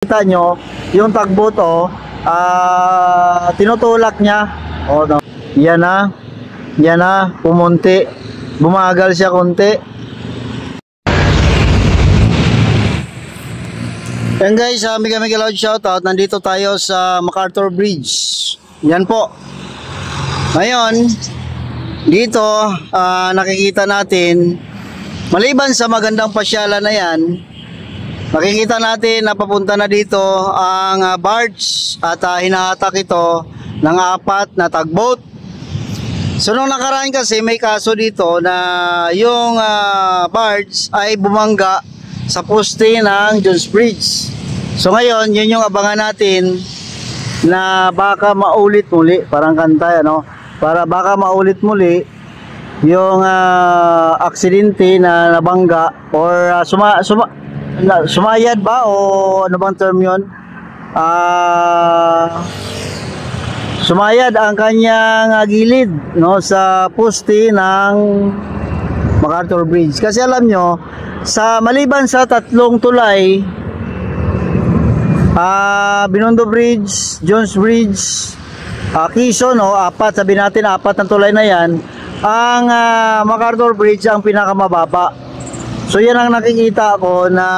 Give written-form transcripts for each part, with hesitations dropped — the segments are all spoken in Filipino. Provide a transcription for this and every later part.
Kita nyo, yung tugboat tinutulak niya. No. Yan na, pumunti. Bumagal siya konti. Yan guys, mega loud shoutout. Nandito tayo sa MacArthur Bridge. Yan po. Ngayon, dito nakikita natin, maliban sa magandang pasyalan na yan, makikita natin na papunta na dito ang barge at hinahatak ito ng 4 na tugboat. So nung nakaraan kasi may kaso dito na yung barge ay bumangga sa poste ng Jones Bridge. So ngayon yun yung abangan natin na baka maulit muli, parang kanta ano, para baka maulit muli yung aksidente na nabangga or sumayad ba o ano bang term yun? Sumayad ang kanyang gilid no sa poste ng MacArthur Bridge. Kasi alam nyo, sa maliban sa 3 tulay, Binondo Bridge, Jones Bridge, Quezon, 4, sabihin natin 4 na tulay na yan, ang MacArthur Bridge ang pinakamababa. So yan ang nakikita ko na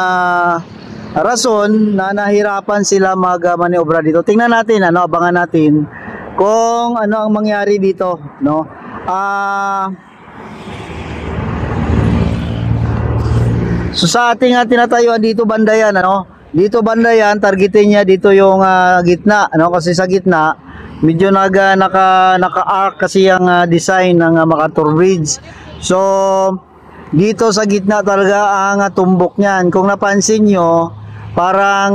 rason na nahirapan sila mag-maniobra dito. Tingnan natin, abangan natin kung ano ang mangyari dito, no? So sa ating tinatayuan dito banda yan, dito banda yan, targetin niya dito yung gitna, kasi sa gitna medyo naka-arc kasi ang design ng MacArthur Bridge. So dito sa gitna talaga ang tumbok niyan. Kung napansin nyo, parang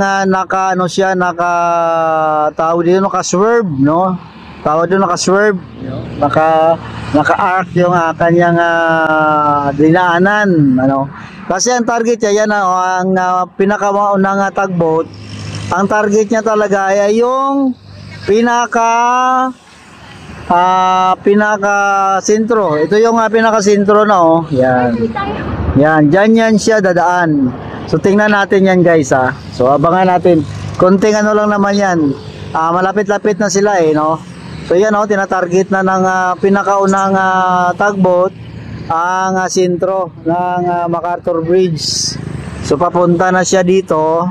tawag dito naka-swerve, no? Tawag dito naka-swerve, naka-arc yung kanyang dinaanan, Kasi ang target niya yan, ang pinakamaunang tugboat, ang target niya talaga ay yung pinaka sentro. Ito yung pinaka-sentro na Yan, dyan siya dadaan. So tingnan natin yan guys So abangan natin. Konting lang naman yan. Malapit-lapit na sila So yan tinatarget na ng pinakaunang tugboat ang sentro ng MacArthur Bridge. So papunta na siya dito.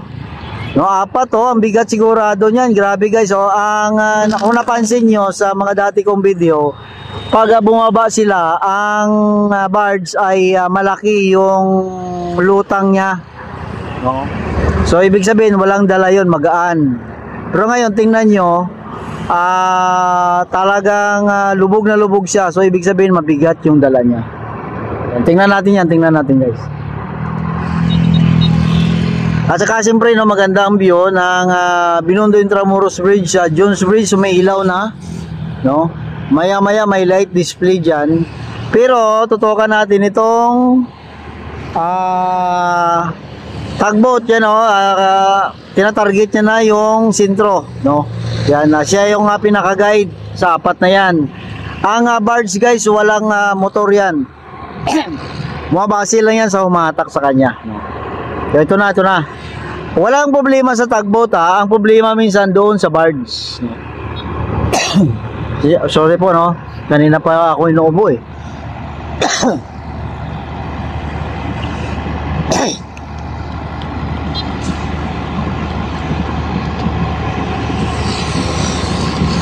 4 ang bigat sigurado niyan. Grabe guys, kung napansin nyo sa mga dati kong video, pag bumaba sila, ang barge ay malaki yung lutang niya. So ibig sabihin walang dala yun, magaan. Pero ngayon tingnan nyo, talagang lubog na lubog siya. So ibig sabihin mabigat yung dala niya. Tingnan natin guys. At saka siyempre maganda ang view ng Binondo Intramuros Bridge, Jones Bridge, may ilaw na, maya maya may light display dyan. Pero tutukan natin itong tugboat yan, tinatarget niya na yung sentro, yan, siya yung pinaka-guide sa 4 na yan. Ang barge guys, walang motor yan. Bumabase lang yan sa humatak sa kanya. So, ito na. Walang problema sa tugboat ang problema minsan doon sa barge. Sorry po kanina pa ako inuubo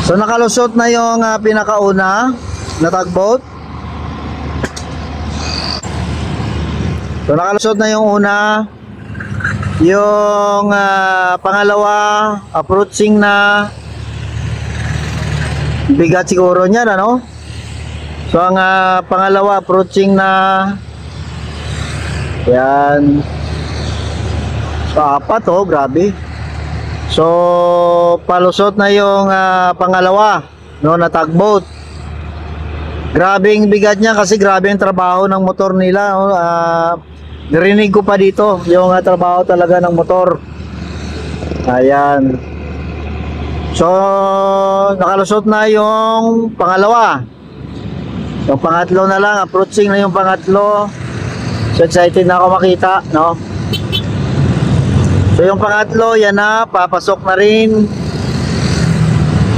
So nakalusot na yung pinakauna na tugboat. So nakalusot na yung una. Yung pangalawa approaching na, bigat siguro niyan So ang pangalawa approaching na, yan. So 4 grabe. So palusot na yung pangalawa na tugboat. Grabing bigat niya kasi grabe yung trabaho ng motor nila. Narinig ko pa dito yung trabaho talaga ng motor. Ayan. So nakalusot na yung pangalawa. Yung pangatlo na lang, approaching na yung pangatlo. So excited na ako makita, So So yung pangatlo, yan na, papasok na rin.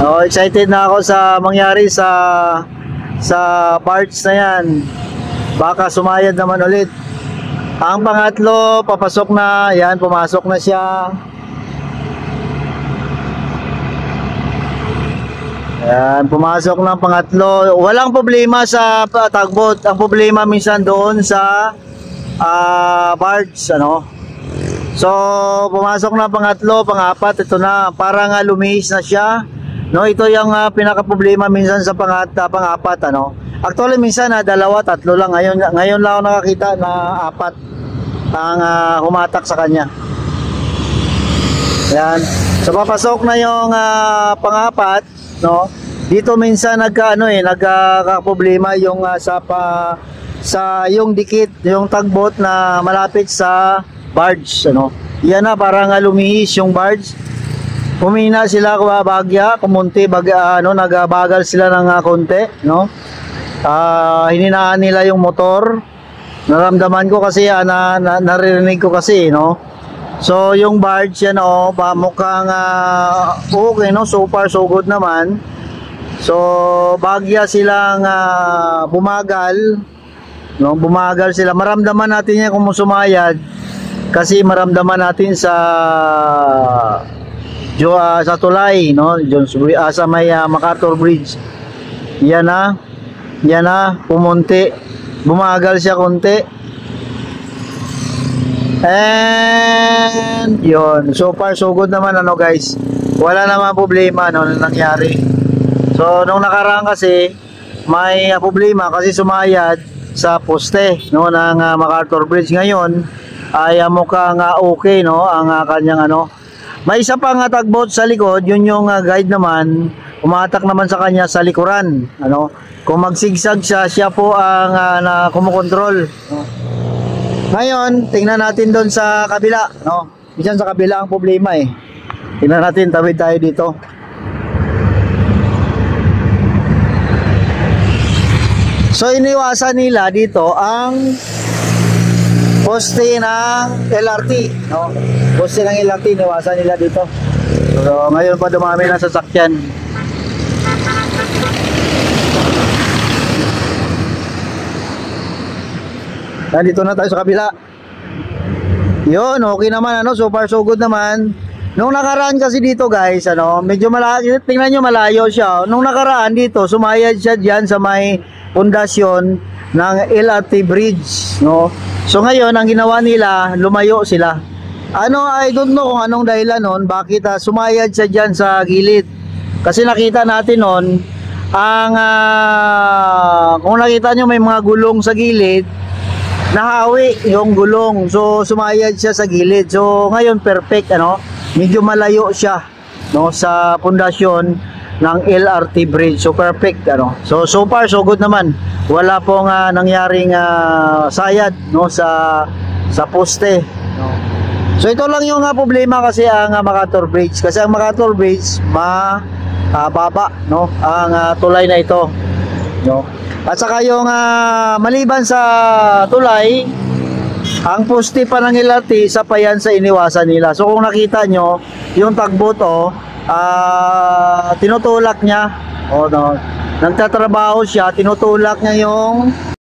Oh, excited na ako sa mangyari sa parts na yan. Baka sumayad naman ulit. Ang pangatlo, papasok na. Yan, pumasok na siya. Yan, pumasok na ang pangatlo. Walang problema sa tugboat. Ang problema minsan doon sa barge, ano. So, pumasok na ang pangatlo, pangapat. Ito na, parang lumihis na siya. No, ito yung pinaka-problema minsan sa pang-apat, ano. Actually minsan dalawa, tatlo lang. Ngayon lang ako nakakita na apat ang humatak sa kanya. Yan. So papasok na yung pang-apat, no. Dito minsan nagka-problema yung sa yung dikit, yung tugboat na malapit sa barge, ano. Yan na, parang lumihis yung barge. Humina sila bagya, kumunti, nagabagal sila ng konti, no? Hininaan nila yung motor. Naramdaman ko kasi, naririnig ko kasi, no? So, yung barge yan, mukhang okay, no? So far, so good naman. So, bagya silang bumagal, no? Bumagal sila. Maramdaman natin yan kung sumayad. Kasi maramdaman natin sa tulay, no, sa may MacArthur Bridge. Yan na, pumunti, bumagal siya konti, and yun, so far so good naman, ano guys, wala naman problema, no, na nangyari. So nung nakaraan kasi may problema kasi sumayad sa poste, no, ng MacArthur Bridge. Ngayon ay mukhang okay, no, ang kanyang may isa pang tugboat sa likod, yun yung guide naman, umatak naman sa kanya sa likuran, ano. Kung magsigsag siya po ang kumukontrol, no? Ngayon, tingnan natin doon sa kabila, no. Diyan sa kabila ang problema eh. Tingnan natin, tawid tayo dito. So iniwasan nila dito ang poste ng LRT, no? Poste ng LRT, iniwasan nila dito. So, ngayon pa dumami na sasakyan. Nandito na tayo sa kabila. Yun, okay naman, ano? So far, so good naman. Nung nakaraan kasi dito, guys, medyo malayo. Tingnan nyo, malayo siya. Nung nakaraan dito, sumayad siya dyan sa may pundasyon ng LRT bridge, no? So ngayon, ang ginawa nila, lumayo sila. I don't know kung anong dahilan nun, bakit sumayad siya dyan sa gilid. Kasi nakita natin nun, kung nakita nyo may mga gulong sa gilid, nahawi yung gulong. So sumayad siya sa gilid. So ngayon, perfect, medyo malayo siya, no, sa pundasyon ng LRT bridge. So perfect, So far so good naman. Wala pong nangyaring sayad, no, sa poste, no. So ito lang yung problema kasi ang MacArthur Bridge. Kasi ang MacArthur Bridge baba, no, ang tulay na ito, no. At saka yung maliban sa tulay, ang poste pa ng LRT, isa pa yan sa iniwasan nila. So kung nakita nyo, yung tugboat, tinutulak niya, no, nagtatrabaho siya, tinutulak niya yung